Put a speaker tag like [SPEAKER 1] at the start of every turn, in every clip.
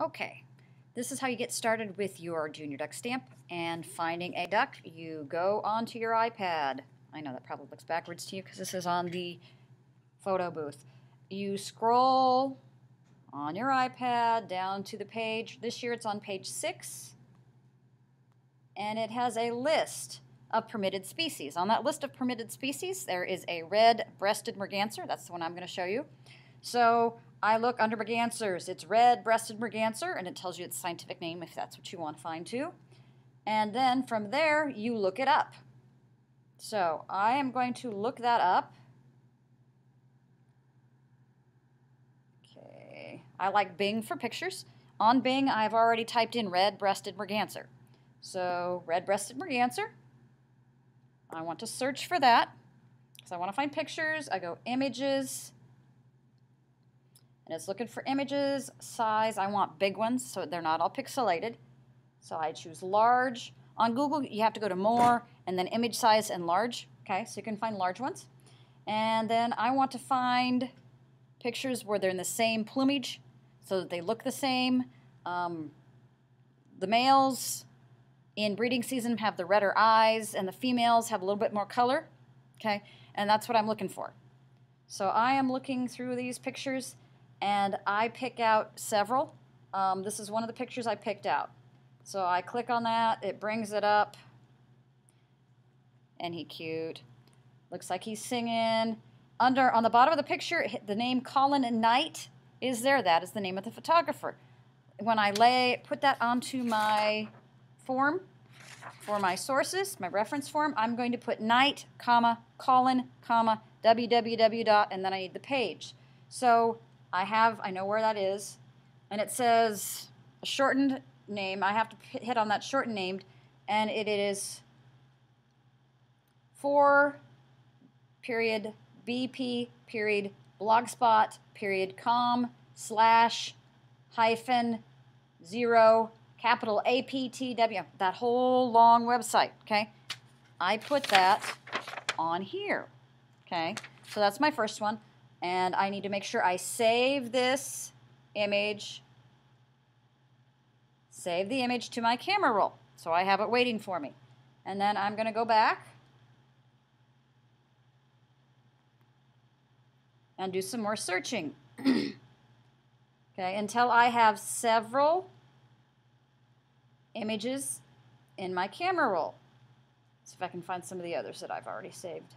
[SPEAKER 1] Okay, this is how you get started with your junior duck stamp and finding a duck. You go onto your iPad. I know that probably looks backwards to you because this is on the photo booth. You scroll on your iPad down to the page. This year it's on page 6, and it has a list of permitted species. On that list of permitted species, there is a red-breasted merganser. That's the one I'm going to show you. So I look under mergansers. It's red-breasted merganser, and it tells you its scientific name if that's what you want to find too. And then from there, you look it up. So I am going to look that up. Okay, I like Bing for pictures. On Bing, I've already typed in red-breasted merganser. So red-breasted merganser. I want to search for that because I want to find pictures. I go images. And it's looking for images, size. I want big ones so they're not all pixelated. So I choose large. On Google, you have to go to more and then image size and large. Okay, so you can find large ones. And then I want to find pictures where they're in the same plumage so that they look the same. The males in breeding season have the redder eyes and the females have a little bit more color. Okay, and that's what I'm looking for. So I am looking through these pictures and I pick out several. This is one of the pictures I picked out. So I click on that, it brings it up, and he cute. Looks like he's singing. On the bottom of the picture, the name Colin Knight is there. That is the name of the photographer. When I put that onto my form for my sources, my reference form, I'm going to put Knight, Colin, www. And then I need the page. So I know where that is, and it says a shortened name. I have to hit on that shortened named, and it is for.bp.blogspot.com/-0 that whole long website. Okay, I put that on here. Okay, so that's my first one. And I need to make sure I save this image, save the image to my camera roll. So I have it waiting for me. And then I'm going to go back and do some more searching. Okay, until I have several images in my camera roll. See if I can find some of the others that I've already saved.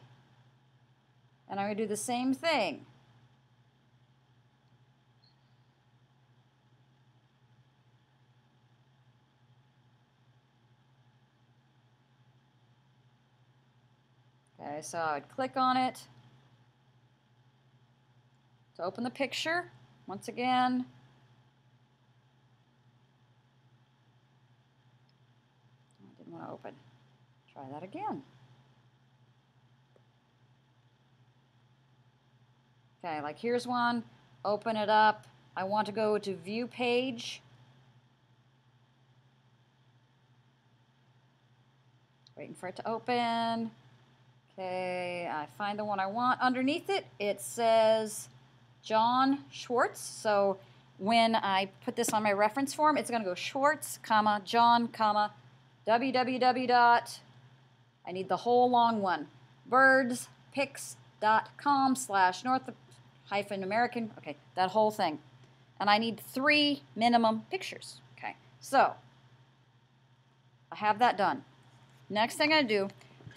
[SPEAKER 1] And I'm going to do the same thing. Okay, so I would click on it to open the picture once again. I didn't want to open. Try that again. Okay, like here's one. Open it up. I want to go to view page. Waiting for it to open. Okay, I find the one I want. Underneath it, it says John Schwartz. So when I put this on my reference form, it's going to go Schwartz, John, www. I need the whole long one. birdspics.com/North-American. Okay, that whole thing. And I need 3 minimum pictures. Okay, so I have that done. Next thing I do,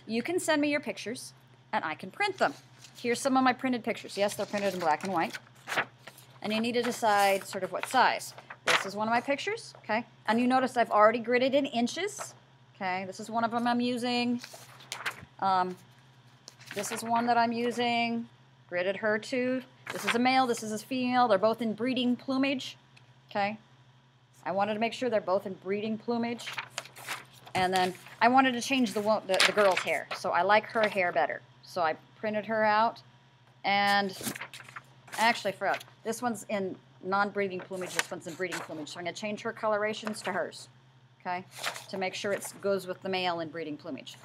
[SPEAKER 1] you can send me your pictures, and I can print them. Here's some of my printed pictures. Yes, they're printed in black and white. And you need to decide sort of what size. This is one of my pictures, okay? And you notice I've already gridded in inches. Okay, this is one of them I'm using. This is one that I'm using. Gridded her too. This is a male, this is a female. They're both in breeding plumage. Okay, I wanted to make sure they're both in breeding plumage. And then I wanted to change the girl's hair, so I like her hair better. So I printed her out, and actually I forgot. This one's in non-breeding plumage, this one's in breeding plumage. So I'm going to change her colorations to hers, okay, to make sure it goes with the male in breeding plumage.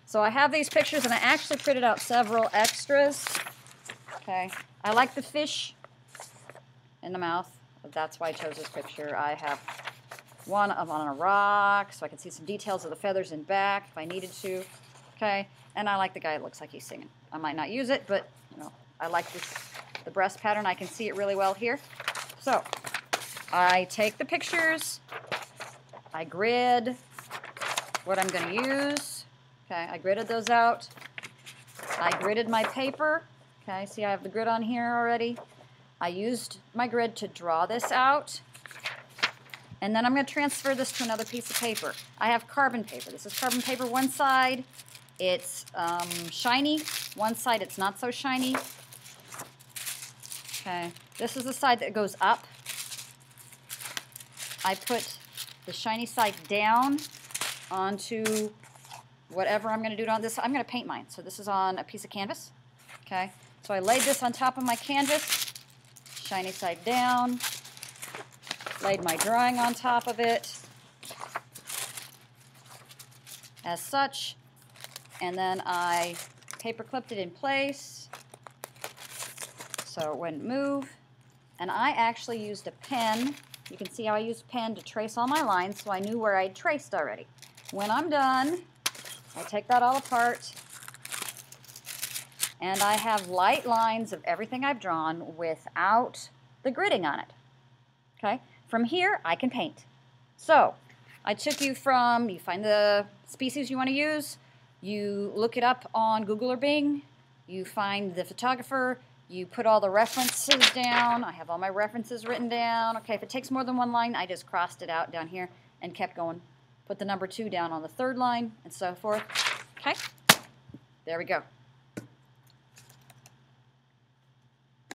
[SPEAKER 1] So I have these pictures, and I actually printed out several extras. Okay, I like the fish in the mouth. That's why I chose this picture. I have one of on a rock, so I can see some details of the feathers in back if I needed to. Okay, and I like the guy that looks like he's singing. I might not use it, but you know, I like this, the breast pattern. I can see it really well here. So I take the pictures, I grid what I'm going to use. Okay, I gridded those out. I gridded my paper. Okay, see I have the grid on here already. I used my grid to draw this out. And then I'm going to transfer this to another piece of paper. I have carbon paper. This is carbon paper. One side, it's shiny. One side, it's not so shiny. Okay, this is the side that goes up. I put the shiny side down onto whatever I'm going to do on this. I'm going to paint mine. So this is on a piece of canvas. Okay, so I laid this on top of my canvas, shiny side down. Laid my drawing on top of it, as such, and then I paper clipped it in place so it wouldn't move. And I actually used a pen. You can see how I used a pen to trace all my lines, so I knew where I'd traced already. When I'm done, I take that all apart, and I have light lines of everything I've drawn without the gridding on it. Okay? From here, I can paint. So, I took you from, you find the species you want to use, you look it up on Google or Bing, you find the photographer, you put all the references down. I have all my references written down. Okay, if it takes more than one line, I just crossed it out down here and kept going. Put the number 2 down on the 3rd line and so forth. Okay, there we go.